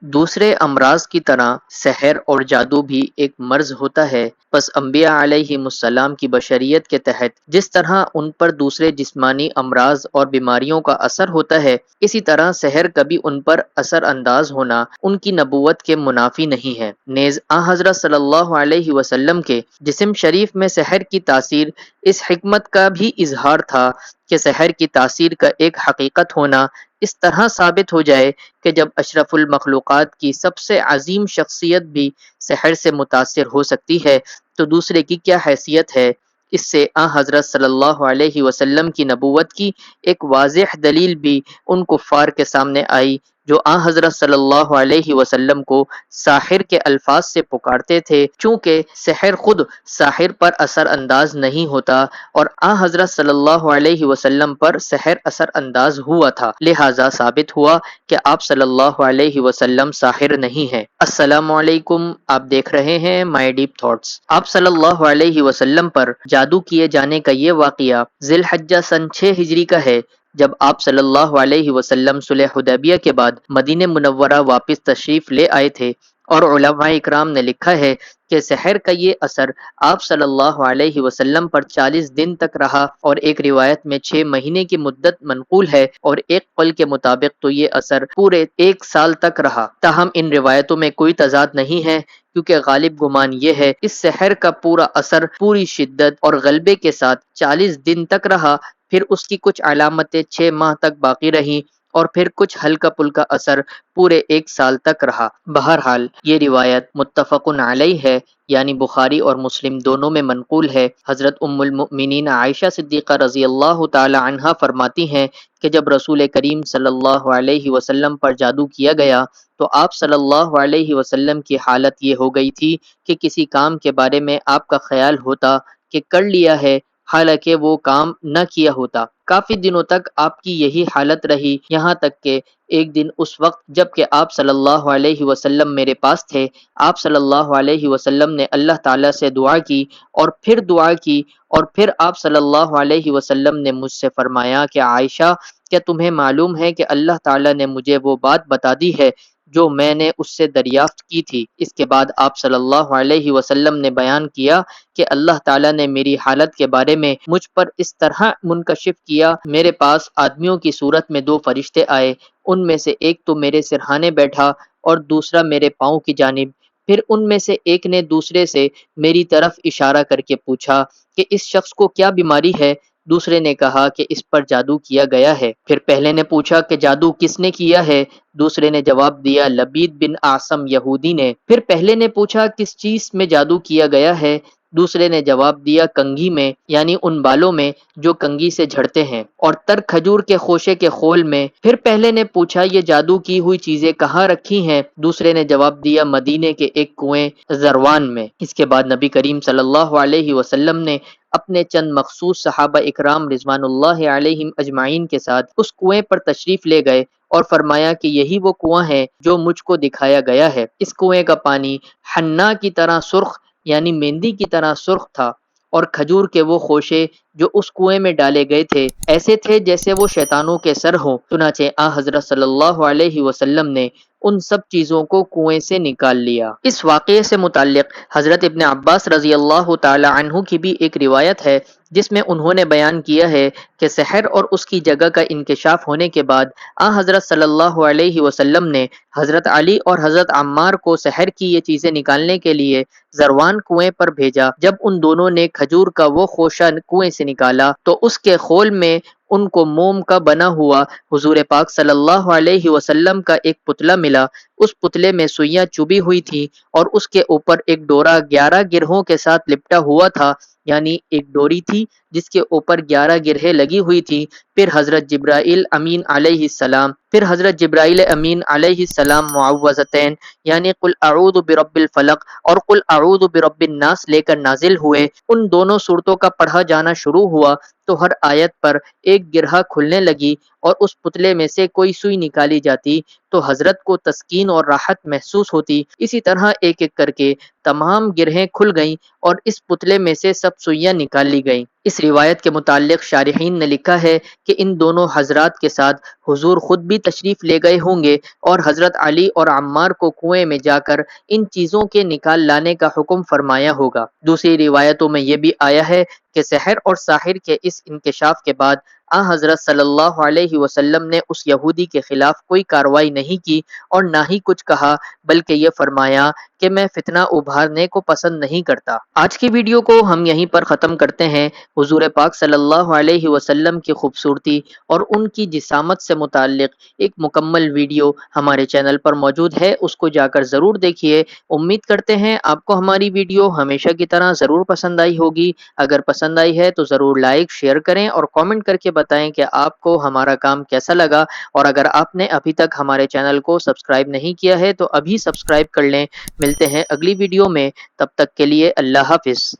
دوسرے امراض کی طرح سحر اور جادو بھی ایک مرض ہوتا ہے، پس انبیاء علیہم السلام کی بشریت کے تحت جس طرح ان پر دوسرے جسمانی امراض اور بیماریوں کا اثر ہوتا ہے، اسی طرح سحر کا بھی ان پر اثر انداز ہونا ان کی نبوت کے منافی نہیں ہے۔ نیز آن حضرت صلی اللہ علیہ وسلم کے جسم شریف میں سحر کی تاثیر اس حکمت کا بھی اظہار تھا کہ سحر کی تاثیر کا ایک حقیقت ہونا اس طرح ثابت ہو جائے کہ جب اشرف المخلوقات کی سب سے عظیم شخصیت بھی سحر سے متاثر ہو سکتی ہے تو دوسرے کی کیا حیثیت ہے۔ اس سے آن حضرت صلی اللہ علیہ وسلم کی نبوت کی ایک واضح دلیل بھی ان کفار کے سامنے آئی جو آن حضرت صلی اللہ علیہ وسلم کو ساحر کے الفاظ سے پکارتے تھے، چونکہ سحر خود ساحر پر اثر انداز نہیں ہوتا اور آن حضرت صلی اللہ علیہ وسلم پر سحر اثر انداز ہوا تھا، لہذا ثابت ہوا کہ آپ صلی اللہ علیہ وسلم ساحر نہیں ہیں۔ السلام علیکم، آپ دیکھ رہے ہیں مائی ڈیپ تھاٹس۔ آپ صلی اللہ علیہ وسلم پر جادو کیے جانے کا یہ واقعہ ذی الحجہ سن 6 ہجری کا ہے، جب آپ صلی اللہ علیہ وسلم صلح حدیبیہ کے بعد مدینہ منورہ واپس تشریف لے آئے تھے، اور علماء اکرام نے لکھا ہے کہ سحر کا یہ اثر آپ صلی اللہ علیہ وسلم پر 40 دن تک رہا، اور ایک روایت میں 6 مہینے کی مدت منقول ہے، اور ایک قول کے مطابق تو یہ اثر پورے 1 سال تک رہا۔ تاہم ان روایتوں میں کوئی تضاد نہیں ہے، کیونکہ غالب گمان یہ ہے اس سحر کا پورا اثر پوری شدت اور غلبے کے ساتھ 40 دن تک رہا، پھر اس کی کچھ علامتیں 6 ماہ تک باقی رہیں، اور پھر کچھ ہلکا پلکا اثر پورے 1 سال تک رہا۔ بہرحال یہ روایت متفق علیہ ہے، یعنی بخاری اور مسلم دونوں میں منقول ہے۔ حضرت ام المؤمنین عائشہ صدیقہ رضی اللہ تعالی عنہا فرماتی ہیں کہ جب رسول کریم صلی اللہ علیہ وسلم پر جادو کیا گیا تو آپ صلی اللہ علیہ وسلم کی حالت یہ ہو گئی تھی کہ کسی کام کے بارے میں آپ کا خیال ہوتا کہ کر لیا ہے، حالانکہ وہ کام نہ کیا ہوتا۔ کافی دنوں تک آپ کی یہی حالت رہی، یہاں تک کہ ایک دن اس وقت جب کہ آپ صلی اللہ علیہ وسلم میرے پاس تھے، آپ صلی اللہ علیہ وسلم نے اللہ تعالیٰ سے دعا کی اور پھر دعا کی، اور پھر آپ صلی اللہ علیہ وسلم نے مجھ سے فرمایا کہ عائشہ، کیا تمہیں معلوم ہے کہ اللہ تعالیٰ نے مجھے وہ بات بتا دی ہے جو میں نے اس سے دریافت کی تھی۔ اس کے بعد آپ صلی اللہ علیہ وسلم نے بیان کیا کہ اللہ تعالیٰ نے میری حالت کے بارے میں مجھ پر اس طرح منکشف کیا، میرے پاس آدمیوں کی صورت میں 2 فرشتے آئے، ان میں سے ایک تو میرے سرہانے بیٹھا اور دوسرا میرے پاؤں کی جانب، پھر ان میں سے ایک نے دوسرے سے میری طرف اشارہ کر کے پوچھا کہ اس شخص کو کیا بیماری ہے، دوسرے نے کہا کہ اس پر جادو کیا گیا ہے، پھر پہلے نے پوچھا کہ جادو کس نے کیا ہے، دوسرے نے جواب دیا لبید بن اعصم یہودی نے، پھر پہلے نے پوچھا کس چیز میں جادو کیا گیا ہے، دوسرے نے جواب دیا کنگھی میں، یعنی ان بالوں میں جو کنگھی سے جھڑتے ہیں، اور تر کھجور کے خوشے کے خول میں، پھر پہلے نے پوچھا یہ جادو کی ہوئی چیزیں کہاں رکھی ہیں، دوسرے نے جواب دیا مدینے کے ایک کنویں زروان میں۔ اس کے بعد نبی کریم صلی اللہ علیہ وسلم نے اپنے چند مخصوص صحابہ اکرام رضوان اللہ علیہم اجمعین کے ساتھ اس کنویں پر تشریف لے گئے اور فرمایا کہ یہی وہ کنواں ہے جو مجھ کو دکھایا گیا ہے۔ اس کنویں کا پانی حنا کی طرح سرخ، یعنی مہندی کی طرح سرخ تھا، اور کھجور کے وہ خوشے جو اس کنویں میں ڈالے گئے تھے ایسے تھے جیسے وہ شیطانوں کے سر ہوں۔ چنانچہ حضرت صلی اللہ علیہ وسلم نے ان سب چیزوں کو کنویں سے نکال لیا۔ اس واقعے سے متعلق حضرت ابن عباس رضی اللہ تعالی عنہ کی بھی ایک روایت ہے جس میں انہوں نے بیان کیا ہے کہ سحر اور اس کی جگہ کا انکشاف ہونے کے بعد حضرت صلی اللہ علیہ وسلم نے حضرت علی اور حضرت عمار کو سحر کی یہ چیزیں نکالنے کے لیے زروان کنویں پر بھیجا۔ جب ان دونوں نے کھجور کا وہ خوشہ کنویں سے نکالا تو اس کے خول میں ان کو موم کا بنا ہوا حضور پاک صلی اللہ علیہ وسلم کا ایک پتلا ملا۔ اس پتلے میں سوئیاں چبھی ہوئی تھی اور اس کے اوپر ایک ڈورا 11 گرہوں کے ساتھ لپٹا ہوا تھا، یعنی ایک ڈوری تھی جس کے اوپر 11 گرہیں لگی ہوئی تھی۔ پھر حضرت جبرائیل امین علیہ السلام معوذتین، یعنی قل اعوذ برب الفلق اور قل اعوذ برب الناس لے کر نازل ہوئے۔ ان دونوں صورتوں کا پڑھا جانا شروع ہوا تو ہر آیت پر ایک گرہ کھلنے لگی اور اس پتلے میں سے کوئی سوئی نکالی جاتی تو حضرت کو تسکین اور راحت محسوس ہوتی۔ اسی طرح ایک ایک کر کے تمام گرہیں کھل گئیں اور اس پتلے میں سے سب سوئیاں نکال لی گئیں۔ اس روایت کے متعلق شارحین نے لکھا ہے کہ ان دونوں حضرات کے ساتھ حضور خود بھی تشریف لے گئے ہوں گے اور حضرت علی اور عمار کو کنویں میں جا کر ان چیزوں کے نکال لانے کا حکم فرمایا ہوگا۔ دوسری روایتوں میں یہ بھی آیا ہے کہ سحر اور ساحر کے اس انکشاف کے بعد آن حضرت صلی اللہ علیہ وسلم نے اس یہودی کے خلاف کوئی کارروائی نہیں کی اور نہ ہی کچھ کہا، بلکہ یہ فرمایا کہ میں فتنہ ابھارنے کو پسند نہیں کرتا۔ آج کی ویڈیو کو ہم یہیں پر ختم کرتے ہیں۔ حضور پاک صلی اللہ علیہ وسلم کی خوبصورتی اور ان کی جسامت سے متعلق ایک مکمل ویڈیو ہمارے چینل پر موجود ہے، اس کو جا کر ضرور دیکھیے۔ امید کرتے ہیں آپ کو ہماری ویڈیو ہمیشہ کی طرح ضرور پسند آئی ہوگی۔ اگر پسند آئی ہے تو ضرور لائک شیئر کریں اور کامنٹ کر کے بتائیں کہ آپ کو ہمارا کام کیسا لگا، اور اگر آپ نے ابھی تک ہمارے چینل کو سبسکرائب نہیں کیا ہے تو ابھی سبسکرائب کر لیں۔ ملتے ہیں اگلی ویڈیو میں، تب تک کے لیے اللہ حافظ۔